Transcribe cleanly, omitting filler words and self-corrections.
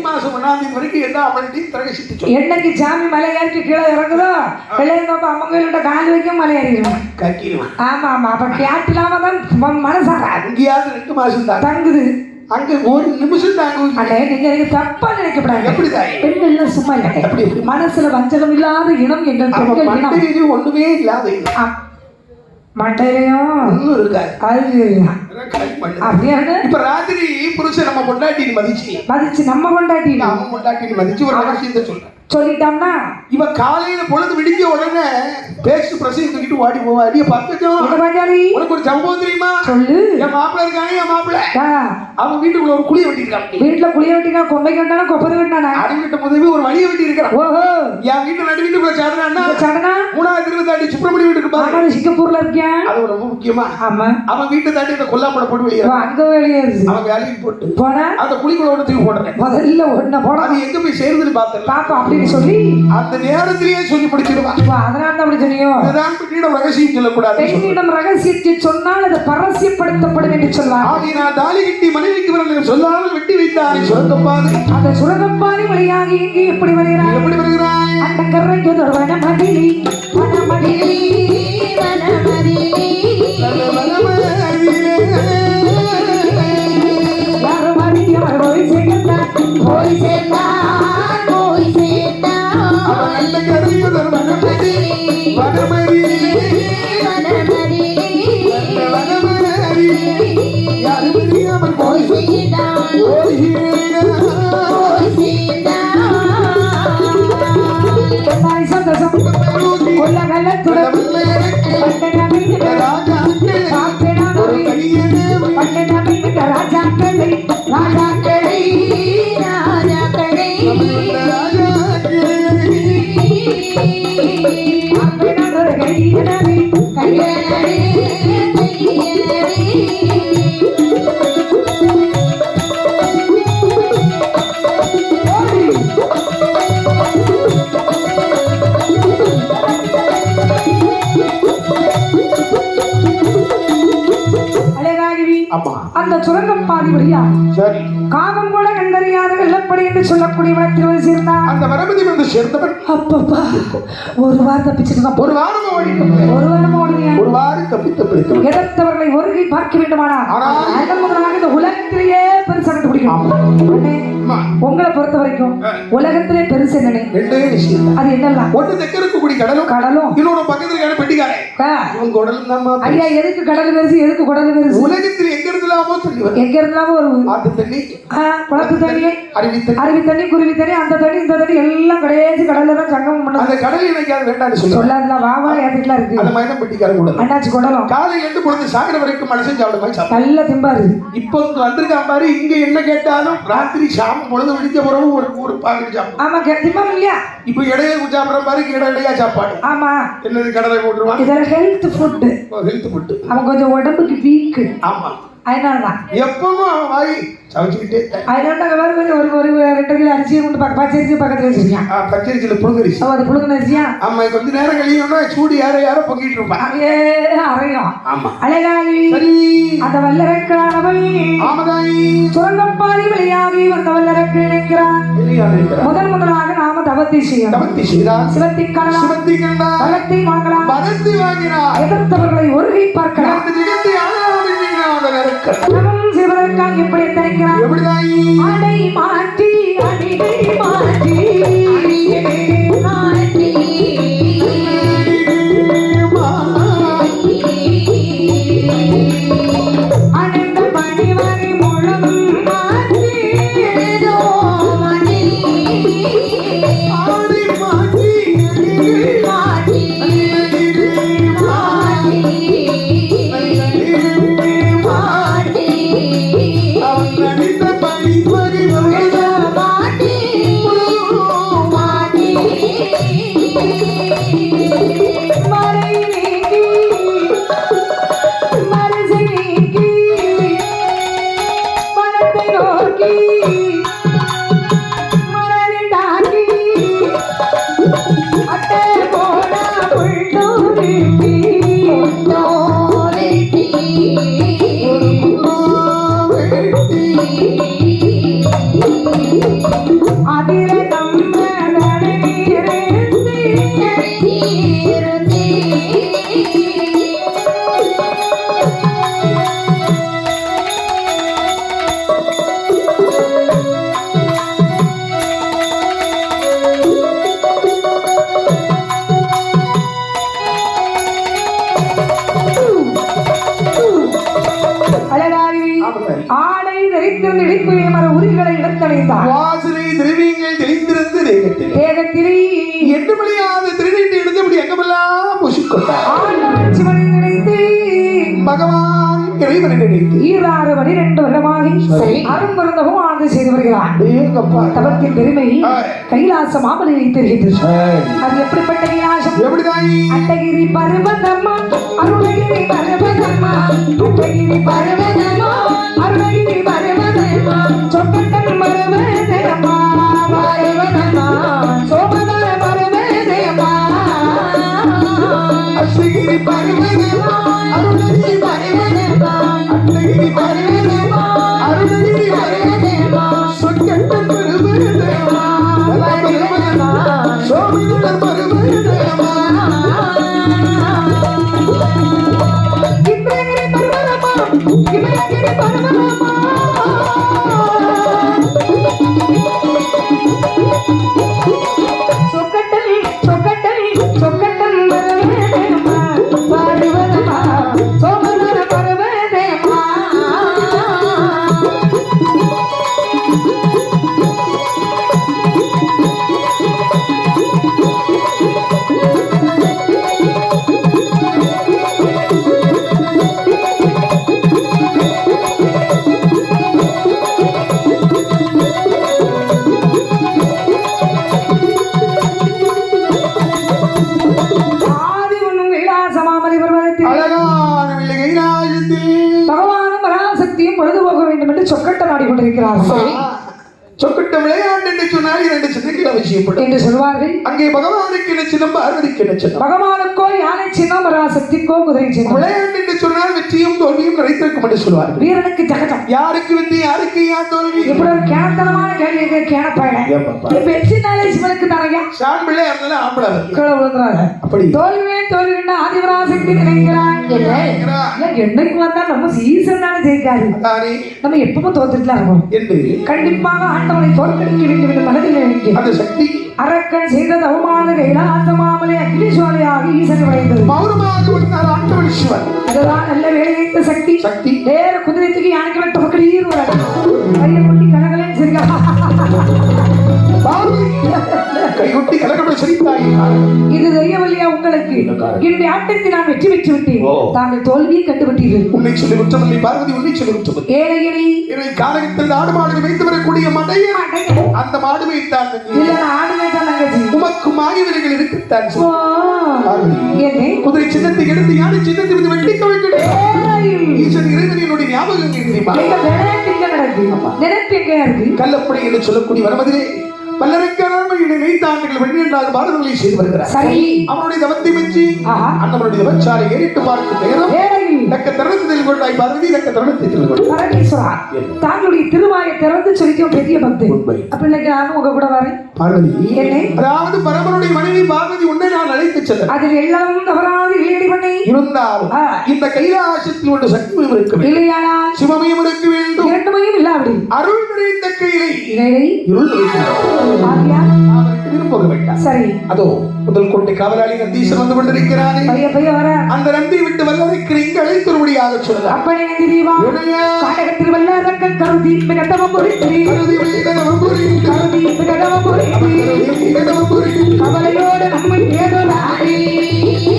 மாசம் 1ஆம் தேதி வரைக்கும் என்ன அம்மன்டையும் திரகசித்தி சொல்லு. என்னைக்கு சாமி மலை ஏறிட்டு கீழே இறங்குதோ வெள்ளையங்கப்ப அம்மங்கள்கிட்ட கால் வைக்க மலை ஏறிடுவேன் கக்கிடுவான். ஆமா ஆமா அப்ப கேட் இல்லாம தான் மனசார அங்கேயாவது 2 மாசம் தான் தங்குது. அங்க 1 நிமிஷம் தாங்க. அண்ணே நீங்க எனக்கு தப்பா நினைக்கப்படாது. எப்படி தாய்? பெண்கள்லாம் சும்மா இல்லை. எப்படி? மனசுல வஞ்சகம் இல்லாத இனம் எங்கள் பெண்கள் இனம். மண்டையிலும் ஒண்ணுமே இல்லாத இனம். மண்டையிலையும் ஒன்னும் இருக்காது. அது அப்படியே இப்ப ராத்திரி புருஷன் நம்ம கொண்டாட்டின்னு மதிச்சு நம்ம கொண்டாட்டி அவன் கொண்டாட்டின்னு மதிச்சு ஒரு ரகசியத்தை சொல்றேன் சொல்லிட்டோம்னா இவ காலையில பொழுது விடிஞ்ச உடனே பேஸ்ட் பிரசையும் தூக்கிட்டு ஓடி போவா. அடிய பக்கட்டும் உனக்கு ஒரு சம்பவம் தெரியுமா? சொல்லு. என் மாப்பிள்ள இருக்காங்க. என் மாப்பிள்ள அவன் வீட்டுக்குள்ள ஒரு குழிய வெட்டிருக்கான். வீட்டுல குழிய வெட்டினா கொம்பை கட்டானா கொப்பரை வெட்டானா அடிவிட்ட முதவி ஒரு வழியை வெட்டி இருக்கிறான். ஓஹோ என் வீட்டு நடு வீட்டுக்குள்ள சாடனா சாடனா 3வது தெருவு தாண்டி சுப்பிரமணிய வீட்டுக்கு பாரு. சிங்கப்பூர்ல இருக்கேன். அது ரொம்ப முக்கியமா. ஆமா அவன் வீட்டை தாண்டி இந்த கொல்லாப்பட போட்டு வெளியே அங்க வெளியே அவன் வேலைக்கு போட்டு போனா அந்த குழிக்குள்ள ஒன்று தூக்கி போடுறேன். முதல்ல ஒன்ன போட அது எங்க போய் சேருதுன்னு பார்த்தேன். பாப்பா அப்படின்னு சொல்லி அந்த நேரத்திலேயே சொல்லி படிச்சிருவான். அதனால தான் அப்படி சொன்னியோ. அதுதான் பெண்ணிடம் ரகசியம் சொல்லக்கூடாது. பெண்ணிடம் ரகசியத்தை சொன்னால் அது பரஸ்யப்படுத்தப்படும் என்று சொல்வார். நான் தாலி கட்டி மனைவிக்கு வரல சொல்லாமல் வெட்டி வைத்தார் சுரங்கப்பாதை. அந்த சுரங்கப்பாதை வழியாக இங்கே எப்படி வருகிறார்? எப்படி வருகிறார்? அந்த கரைக்கு ஒரு வனமதிலி வனமதிலி வனமதிலி யாரும் அறியவர் போய் சேர்ந்தார் போய் சேர்ந்தார் போய் சேர்ந்தார் அந்த கரைக்கு ஒரு வனமதிலி வனமதிலி வனமதிலி யாரும் அறியாமல் போய் சேர்ந்தார் போய் அந்த சுரங்கப்பாதி வழியா சரி காமம் கூட கண்டறியாத வெள்ளப்படி என்று சொல்லக்கூடிய வனத்தில் சேர்ந்தார். அந்த வரமதி வந்து சேர்ந்தவர் அப்பப்பா ஒரு வாரம் தப்பிச்சிருக்கான். ஒரு வாரம் ஓடுங்க. ஒரு வாரம் தப்பித்து எடுத்தவர்களை ஒருகை பார்க்க வேண்டுமானால் முதலாக இந்த உலகத்திலேயே பெருசு கண்டுபிடிக்கணும். உங்களை பொறுத்த வரைக்கும் உலகத்திலே பெருசு என்னன்னு 2 விஷயம். அது என்னெல்லாம்? ஒன்று தெற்க இருக்கக்கூடிய கடலும் இன்னொரு பக்கத்துல பெட்டிக்காரன் குடலும் தான். ஐயா எதுக்கு கடல் பெருசு எதுக்கு குடல் பெருசு? உலகத்தில் எங்க இருந்தாமோ தண்ணி எங்க இருந்தாமோ ஒரு ஆத்து தண்ணி குளத்து தண்ணி அருவி தண்ணி குருவி தண்ணி அந்த தண்ணி இந்த தண்ணி எல்லாம் கடைசி கடல்ல தான் சங்கமம் பண்ணது. அந்த கடல் எனக்கு வேண்டாம்னு சொல்லாதுல வாவா ஏத்துக்கலாம் இருக்கு. அந்த மாதிரி தான் பெட்டிக்காரன் குடல் அண்ணாச்சி குடலும் காலையில இருந்து பொழுது சாகிற வரைக்கும் மனுஷன் சாப்பிட மாதிரி நல்ல திம்பாரு. இப்போ வந்திருக்கான் பாரு. இங்க என்ன கேட்டாலும் ராத்திரி சாமி பொழுது விடிஞ்ச பிறகு ஒரு பாக்கெட் சாப்பிடும். ஆமா திம்பம் இல்லையா? இப்போ இடையே சாப்பிடுற மாதிரி இடையா சாப்பாடு. ஆமா என்னது கடலை போட்டுருவான். இதெல்லாம் ஹெல்த் ஃபுட். அவன் கொஞ்சம் உடம்புக்கு வீக். ஆமா அதனாலதான் எப்பவும் அவன் வாங்கி சமைச்சுக்கிட்டே அதனால ஒரு 2 கிலோ அரிசியை கொண்டு பச்சரிசி பக்கத்துல வச்சிருக்கான். பச்சரிசியில புழுங்கரிசி. அது புழுங்கின அரிசியா? ஆமா கொஞ்ச நேரம் கழியணும்னா சூடு யாரோ பொங்கிட்டு இருப்பான். அறையும். ஆமா அழகாகி அந்த வல்லரக்கானவள் சுரங்கப்பாதி வழியாகி வந்த வல்லரக்கு நினைக்கிறான். முதலாக நாம தவத்தை செய்யலாம். சிவத்தை காணலாம். பலத்தை வாங்கலாம். எதிர்த்தவர்களை ஒருகை பார்க்கலாம். சிவதற்காக எப்படி தெரிக்கிறான்? அடை மாற்றி அடிகை மாற்றி அடைந்த பணிவரை முழுதும் மாற்றி அவன் நடித்த பணி வாசனை திரவியங்கள் தெளிந்திருந்த தேகத்திலே எட்டு மணியாவது திருநீட்டு எடுத்தபடி எங்கமெல்லாம் பூசிக்கொண்டார். ஆண்டவன் சிவனை நினைத்து பகவான் இறைவனை நினைத்து 12 வருடமாக அரும்பருந்தவும் ஆழ்ந்து செய்து வருகிறார். தவத்தின் பெருமை கைலாச மாமலையை தெரிகின்றது. அது எப்படிப்பட்ட கைலாசம்? அட்டகிரி பர்வதம்மா அருணகிரி பர்வதம்மா அட்டகிரி பர்வதம்மா அருணகிரி பர்வதம்மா சொக்கட்டன் பர்வதம்மா பர்வதம்மா சோமதர பர்வதம்மா அஷ்டகிரி பர்வதம்மா அருணகிரி பர்வதம்மா அஷ்டகிரி பர்வதம்மா அருணகிரி பர்வதம்மா சொக்கட்டன் பர்வதம்மா பர்வதம்மா சோமதர பர்வதம்மா இமயகிரி பர்வதம்மா சொக்கட்டன் சொக்கட்டன் சொக்கட்டன் பர்வதம்மா பர்வதம்மா சோமதர பர்வதம்மா பகவானும் பராசக்தியும் பொழுது போக வேண்டும் என்று சொக்கட்டம் ஆடிக்கொண்டிருக்கிறார்கள். சொக்கட்டம் விளையாட்டு என்று சொன்னால் 2 சின்னங்கள் அவசியப்படும் என்று சொல்வார்கள். அங்கே பகவானுக்கு என்ன சின்னம், பார்வதிக்கு என்ன சின்னம்? பகவானுக்கோ யானை சின்னம், பராசக்திக்கோ குதிரை சின்னம். விளையாட்டு என்று சொன்னால் வெற்றியும் தோல்வியும் நிறைத்திருக்கும் என்று சொல்வார்கள். வீரனுக்கு ஜகதம். யாருக்கு வெற்றி, யாருக்கு யார் தோல்வி? இப்படி ஒரு கேனத்தனமான கேள்வி கேனப்பயணம். வெற்றினாலே சிவனுக்கு தானையா? சான் பிள்ளை இருந்தாலும் ஆம்பளை கீழே விழுந்துறாங்க. அப்படி தோல்வியே தோல்வி ஆதிபராசக்தி நினைக்கிறான். என்னைக்கு வந்தா நம்ம சீசன் தானே ஜெயிக்காது. நம்ம எப்பவும் தோத்துட்டுலாம் இருக்கோம் என்று கண்டிப்பாக ஆண்டவனை தோற்கடிக்க வேண்டும் என்று மனதில் நினைக்கிறேன். அந்த சக்தி அரக்கன் செய்தது அவமான கைலாச மாமலை அக்னிஜுவாலையாக ஈசனை விளைந்தது. மௌனமாக வந்தார் ஆண்டவன் சிவன். அதுதான் நல்ல வேலையைத்த சக்தி. சக்தி நேர குதிரைக்கு யானைக்கு வெட்ட பக்கடியில் கையை கொட்டி கலகலன்னு சரியா கையொட்டி கலகல சிரித்தாய். இது தெரியவில்லையா உங்களுக்கு? என்னுடைய ஆட்டத்தை நான் வெற்றி பெற்று விட்டேன். தாங்கள் தோல்வியை கண்டுவிட்டீர்கள். உன்னை சொல்லி குற்றமில்லை பார்வதி, உன்னை சொல்லி குற்றமில்லை. ஏழையனை இதை காலகத்தில் ஆடு மாடு வைத்து வரக்கூடிய மடையை அந்த மாடு வைத்தான். இல்ல ஆடு வைத்தான் தங்கச்சி. உமக்கு மாயவர்கள் இருக்குத்தான். என்ன குதிரை சின்னத்தை எடுத்து யானை சின்னத்தை வந்து வெட்டி கவிழ்க்கிறேன். ஈசன் இறைவனுடைய ஞாபகம் தெரியுமா? நினைப்பு எங்க இருக்கு? கல்லப்படி என்று சொல்லக்கூடிய வரமதிலே பல்லரைக்கான நெய்தாண்டுகள் வெண்ணியண்டாக பாரதங்களை செய்து வருகிறார். சரி, அவனுடைய தவத்தை மெச்சி அண்ணனுடைய தவச்சாலை ஏறிட்டு பார்க்கும் நேரம் தக்க தருணத்தில் கொண்டாய் பார்வதி, தக்க தருணத்தில் பரமேஸ்வரா தாங்களுடைய திருவாயை திறந்து சொல்லிக்கும் பெரிய பக்தி. அப்படி நானும் உங்க கூட வரேன் பார்வதி. அதாவது பரமனுடைய மனைவி பார்வதி உன்னை நான் அழைத்து செல்ல அதில் எல்லாம் தவறாது இல்லையடி பண்ணி இருந்தாலும் இந்த கைலாசத்தில் ஒன்று சக்தியும் இருக்க இல்லையானா சிவமயம் இருக்க வேண்டும். இரண்டுமையும் இல்லாவிடி அருள் நிறைந்த கையிலை இலை இருள் போக வேண்டாம். சரி, அதோ முதல் கோட்டை காவலாளி நந்தீசன் வந்து கொண்டிருக்கிறானே, பைய வர அந்த நந்தி விட்டு வல்லரைக்கு இங்கு அழைத்தொருபடியாக சொல்லலாம். அப்படி நந்தி தீவா காடகத்தில் வல்லரக்கன் கருதி மிகத்தவம் புரித்தி கருதி